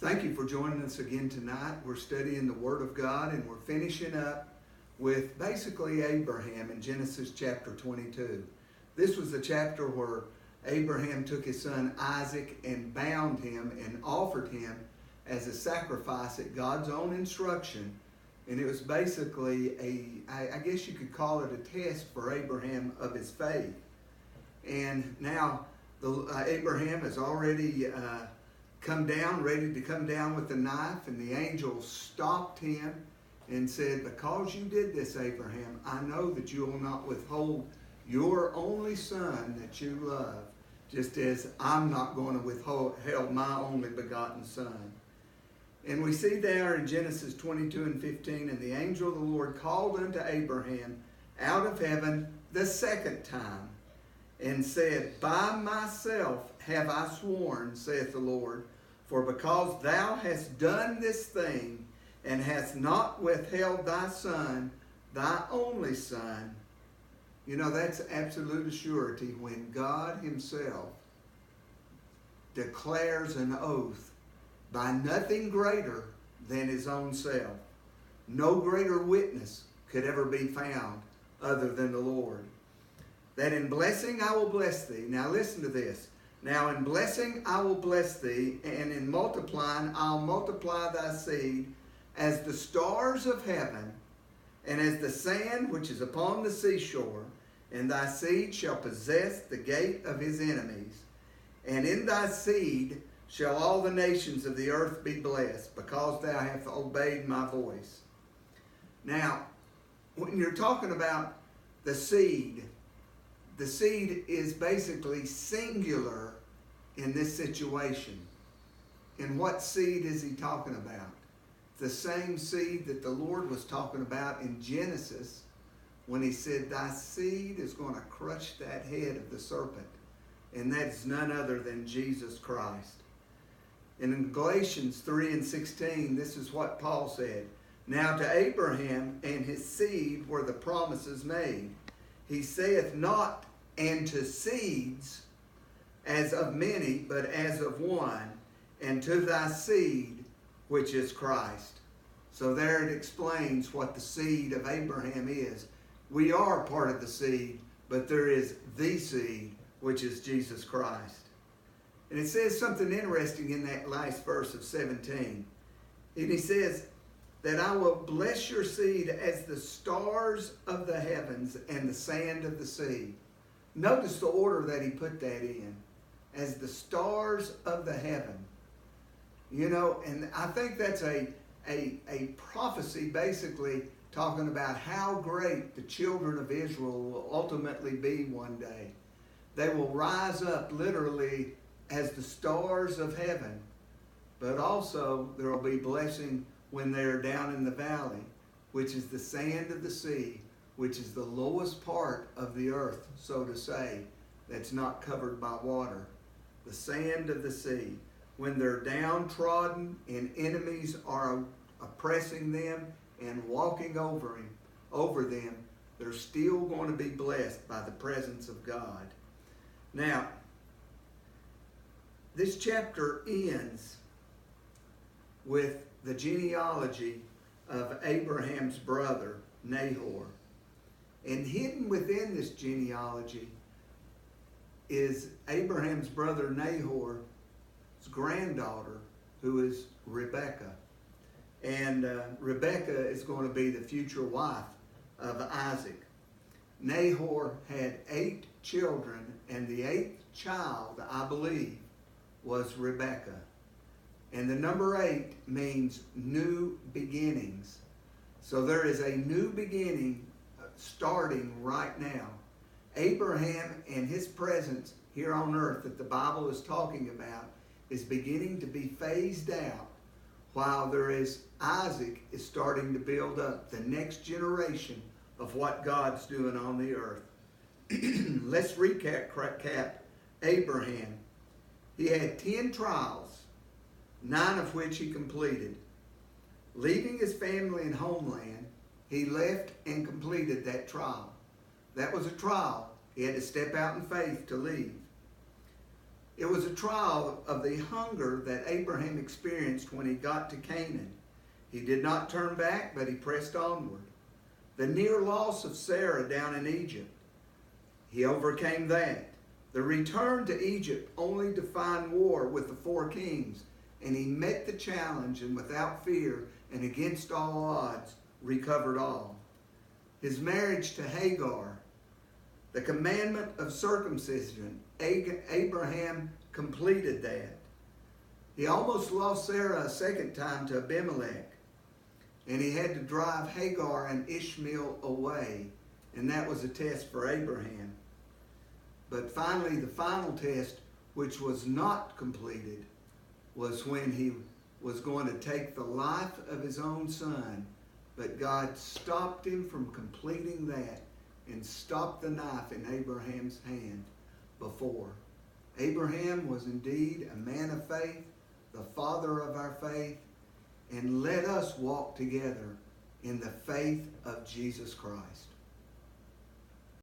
Thank you for joining us again tonight. We're studying the Word of God, and we're finishing up with basically Abraham in Genesis chapter 22. This was the chapter where Abraham took his son Isaac and bound him and offered him as a sacrifice at God's own instruction. And it was basically I guess you could call it a test for Abraham of his faith. And now Abraham has already come down, ready to come down with the knife, and the angel stopped him and said, "Because you did this, Abraham, I know that you will not withhold your only son that you love, just as I'm not going to withhold my only begotten son." And we see there in Genesis 22 and 15, "And the angel of the Lord called unto Abraham out of heaven the second time, and said, By myself have I sworn, saith the Lord, for because thou hast done this thing, and hast not withheld thy son, thy only son." You know, that's absolute surety when God himself declares an oath by nothing greater than his own self. No greater witness could ever be found other than the Lord. "That in blessing I will bless thee." Now listen to this. "Now in blessing I will bless thee, and in multiplying I'll multiply thy seed as the stars of heaven, and as the sand which is upon the seashore. And thy seed shall possess the gate of his enemies. And in thy seed shall all the nations of the earth be blessed, because thou hast obeyed my voice." Now, when you're talking about the seed is basically singular in this situation. And what seed is he talking about? The same seed that the Lord was talking about in Genesis when he said, "Thy seed is going to crush that head of the serpent." And that's none other than Jesus Christ. And in Galatians 3 and 16, this is what Paul said. "Now to Abraham and his seed were the promises made. He saith not, and to seeds, as of many, but as of one, and to thy seed, which is Christ." So there it explains what the seed of Abraham is. We are part of the seed, but there is the seed, which is Jesus Christ. And it says something interesting in that last verse of 17. And he says that "I will bless your seed as the stars of the heavens and the sand of the sea." Notice the order that he put that in. As the stars of the heaven. You know, and I think that's a prophecy basically talking about how great the children of Israel will ultimately be one day. They will rise up literally as the stars of heaven, but also there will be blessing when they are down in the valley, which is the sand of the sea, which is the lowest part of the earth, so to say, that's not covered by water. The sand of the sea. When they're downtrodden and enemies are oppressing them and walking over them, they're still going to be blessed by the presence of God. Now, this chapter ends with the genealogy of Abraham's brother, Nahor. And hidden within this genealogy is Abraham's brother Nahor's granddaughter, who is Rebekah. And Rebekah is going to be the future wife of Isaac. Nahor had 8 children, and the 8th child, I believe, was Rebekah. And the number 8 means new beginnings. So there is a new beginning starting right now. Abraham and his presence here on earth that the Bible is talking about is beginning to be phased out, while there is Isaac is starting to build up the next generation of what God's doing on the earth. Let's recap Abraham. He had 10 trials, 9 of which he completed. Leaving his family and homeland, he left and completed that trial. That was a trial. He had to step out in faith to leave. It was a trial of the hunger that Abraham experienced when he got to Canaan. He did not turn back, but he pressed onward. The near loss of Sarah down in Egypt, he overcame that. The return to Egypt only to find war with the four kings, and he met the challenge and without fear and against all odds recovered all. His marriage to Hagar, the commandment of circumcision, Abraham completed that. He almost lost Sarah a second time to Abimelech, and he had to drive Hagar and Ishmael away, and that was a test for Abraham. But finally, the final test, which was not completed, was when he was going to take the life of his own son, but God stopped him from completing that and stopped the knife in Abraham's hand before. Abraham was indeed a man of faith, the father of our faith, and let us walk together in the faith of Jesus Christ.